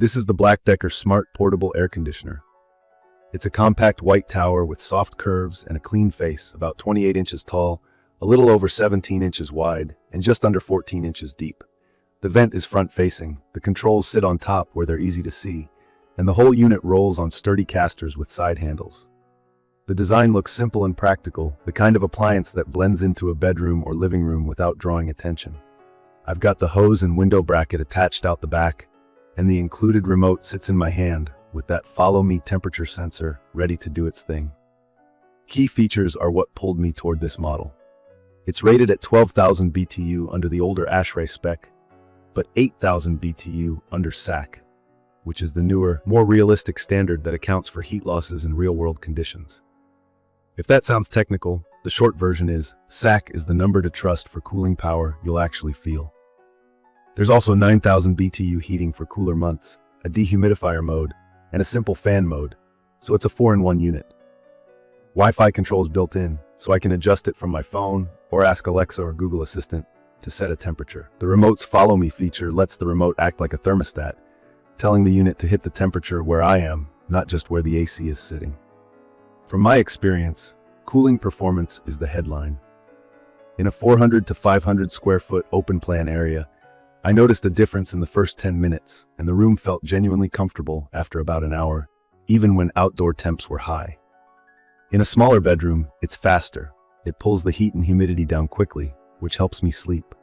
This is the BLACK+DECKER Smart Portable Air Conditioner. It's a compact white tower with soft curves and a clean face, about 28 inches tall, a little over 17 inches wide, and just under 14 inches deep. The vent is front-facing, the controls sit on top where they're easy to see, and the whole unit rolls on sturdy casters with side handles. The design looks simple and practical, the kind of appliance that blends into a bedroom or living room without drawing attention. I've got the hose and window bracket attached out the back, and the included remote sits in my hand with that follow-me temperature sensor ready to do its thing. Key features are what pulled me toward this model. It's rated at 12,000 BTU under the older ASHRAE spec, but 8,000 BTU under SACC, which is the newer, more realistic standard that accounts for heat losses in real-world conditions. If that sounds technical, the short version is SACC is the number to trust for cooling power you'll actually feel. There's also 9,000 BTU heating for cooler months, a dehumidifier mode, and a simple fan mode, so it's a 4-in-1 unit. Wi-Fi controls built in, so I can adjust it from my phone or ask Alexa or Google Assistant to set a temperature. The remote's Follow Me feature lets the remote act like a thermostat, telling the unit to hit the temperature where I am, not just where the AC is sitting. From my experience, cooling performance is the headline. In a 400 to 500 square foot open plan area, I noticed a difference in the first 10 minutes, and the room felt genuinely comfortable after about an hour, even when outdoor temps were high. In a smaller bedroom, it's faster. It pulls the heat and humidity down quickly, which helps me sleep.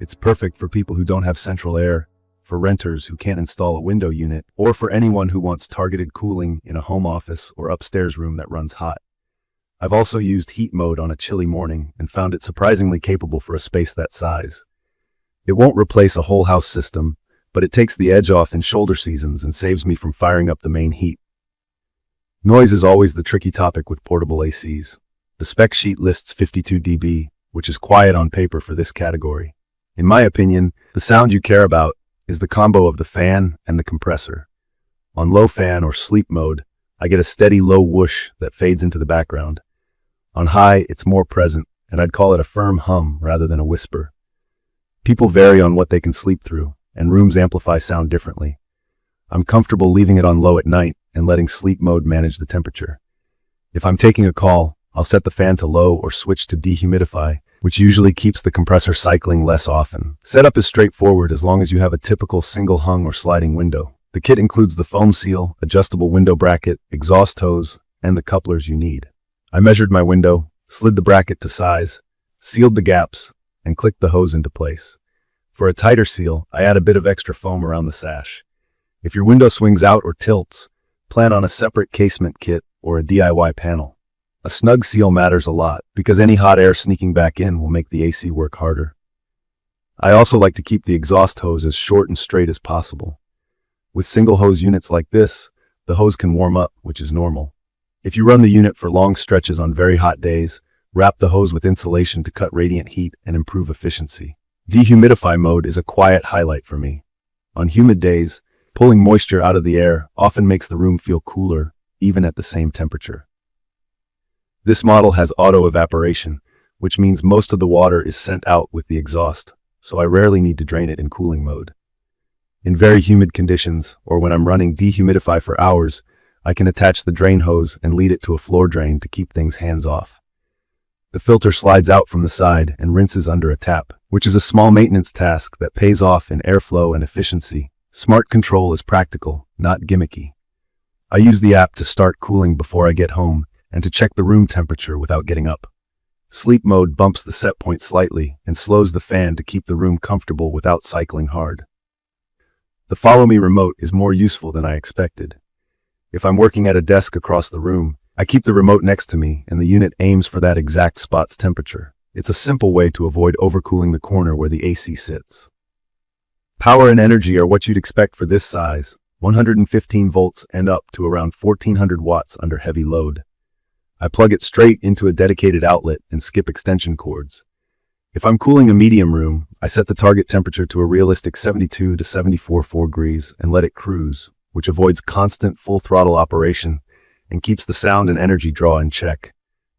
It's perfect for people who don't have central air, for renters who can't install a window unit, or for anyone who wants targeted cooling in a home office or upstairs room that runs hot. I've also used heat mode on a chilly morning and found it surprisingly capable for a space that size. It won't replace a whole house system, but it takes the edge off in shoulder seasons and saves me from firing up the main heat. Noise is always the tricky topic with portable ACs. The spec sheet lists 52 dB, which is quiet on paper for this category. In my opinion, the sound you care about is the combo of the fan and the compressor. On low fan or sleep mode, I get a steady low whoosh that fades into the background. On high, it's more present, and I'd call it a firm hum rather than a whisper. People vary on what they can sleep through, and rooms amplify sound differently. I'm comfortable leaving it on low at night and letting sleep mode manage the temperature. If I'm taking a call, I'll set the fan to low or switch to dehumidify, which usually keeps the compressor cycling less often. Setup is straightforward as long as you have a typical single hung or sliding window. The kit includes the foam seal, adjustable window bracket, exhaust hose, and the couplers you need. I measured my window, slid the bracket to size, sealed the gaps, and clicked the hose into place. For a tighter seal, I add a bit of extra foam around the sash. If your window swings out or tilts, plan on a separate casement kit or a DIY panel. A snug seal matters a lot because any hot air sneaking back in will make the AC work harder. I also like to keep the exhaust hose as short and straight as possible. With single hose units like this, the hose can warm up, which is normal. If you run the unit for long stretches on very hot days, wrap the hose with insulation to cut radiant heat and improve efficiency. Dehumidify mode is a quiet highlight for me. On humid days, pulling moisture out of the air often makes the room feel cooler, even at the same temperature. This model has auto evaporation, which means most of the water is sent out with the exhaust, so I rarely need to drain it in cooling mode. In very humid conditions, or when I'm running dehumidify for hours, I can attach the drain hose and lead it to a floor drain to keep things hands-off. The filter slides out from the side and rinses under a tap, which is a small maintenance task that pays off in airflow and efficiency. Smart control is practical, not gimmicky. I use the app to start cooling before I get home and to check the room temperature without getting up. Sleep mode bumps the set point slightly and slows the fan to keep the room comfortable without cycling hard. The Follow Me remote is more useful than I expected. If I'm working at a desk across the room, I keep the remote next to me and the unit aims for that exact spot's temperature. It's a simple way to avoid overcooling the corner where the AC sits. Power and energy are what you'd expect for this size, 115 volts and up to around 1400 watts under heavy load. I plug it straight into a dedicated outlet and skip extension cords. If I'm cooling a medium room, I set the target temperature to a realistic 72 to 74 degrees and let it cruise, which avoids constant full throttle operation and keeps the sound and energy draw in check.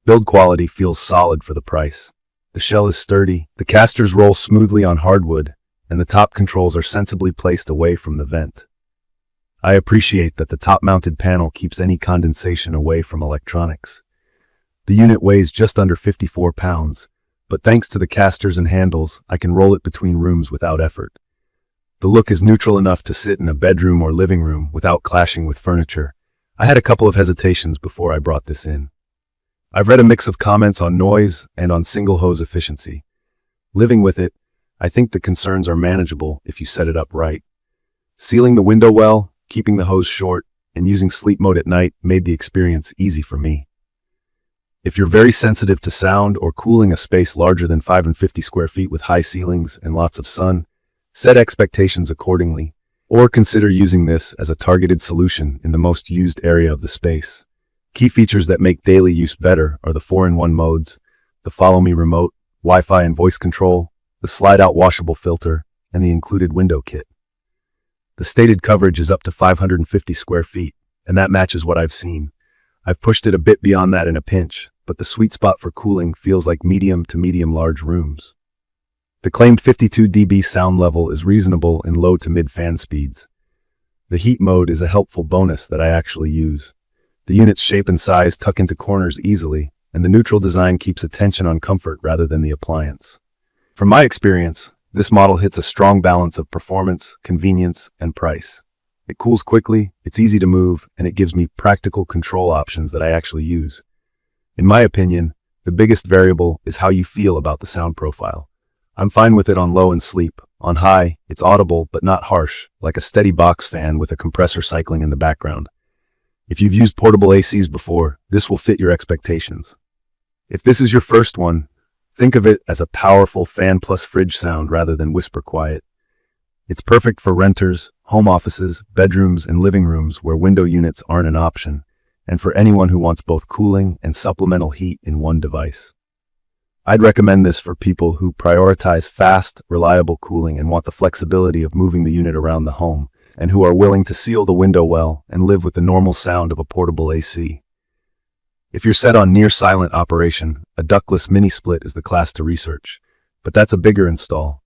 Build quality feels solid for the price. The shell is sturdy, the casters roll smoothly on hardwood, and the top controls are sensibly placed away from the vent. I appreciate that the top-mounted panel keeps any condensation away from electronics. The unit weighs just under 54 pounds, but thanks to the casters and handles, I can roll it between rooms without effort. The look is neutral enough to sit in a bedroom or living room without clashing with furniture. I had a couple of hesitations before I brought this in. I've read a mix of comments on noise and on single hose efficiency. Living with it, I think the concerns are manageable if you set it up right. Sealing the window well, keeping the hose short, and using sleep mode at night made the experience easy for me. If you're very sensitive to sound or cooling a space larger than 550 square feet with high ceilings and lots of sun, set expectations accordingly, or consider using this as a targeted solution in the most used area of the space. Key features that make daily use better are the 4-in-1 modes, the Follow Me remote, Wi-Fi and voice control, the slide-out washable filter, and the included window kit. The stated coverage is up to 550 square feet, and that matches what I've seen. I've pushed it a bit beyond that in a pinch, but the sweet spot for cooling feels like medium to medium-large rooms. The claimed 52 dB sound level is reasonable in low to mid fan speeds. The heat mode is a helpful bonus that I actually use. The unit's shape and size tuck into corners easily, and the neutral design keeps attention on comfort rather than the appliance. From my experience, this model hits a strong balance of performance, convenience, and price. It cools quickly, it's easy to move, and it gives me practical control options that I actually use. In my opinion, the biggest variable is how you feel about the sound profile. I'm fine with it on low and sleep. On high, it's audible but not harsh, like a steady box fan with a compressor cycling in the background. If you've used portable ACs before, this will fit your expectations. If this is your first one, think of it as a powerful fan plus fridge sound rather than whisper quiet. It's perfect for renters, home offices, bedrooms, and living rooms where window units aren't an option, and for anyone who wants both cooling and supplemental heat in one device. I'd recommend this for people who prioritize fast, reliable cooling and want the flexibility of moving the unit around the home, and who are willing to seal the window well and live with the normal sound of a portable AC. If you're set on near-silent operation, a ductless mini-split is the class to research, but that's a bigger install.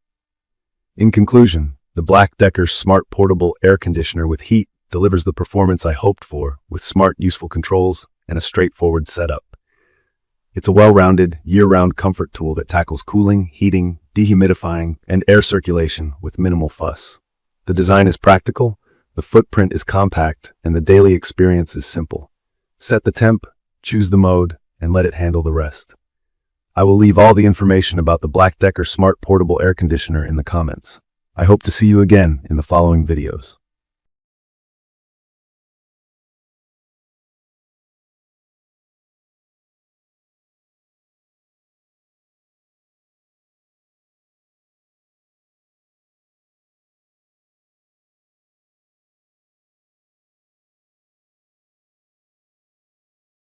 In conclusion, the BLACK+DECKER Smart Portable Air Conditioner with heat delivers the performance I hoped for, with smart, useful controls and a straightforward setup. It's a well-rounded, year-round comfort tool that tackles cooling, heating, dehumidifying, and air circulation with minimal fuss. The design is practical, the footprint is compact, and the daily experience is simple. Set the temp, choose the mode, and let it handle the rest. I will leave all the information about the BLACK+DECKER Smart Portable Air Conditioner in the comments. I hope to see you again in the following videos.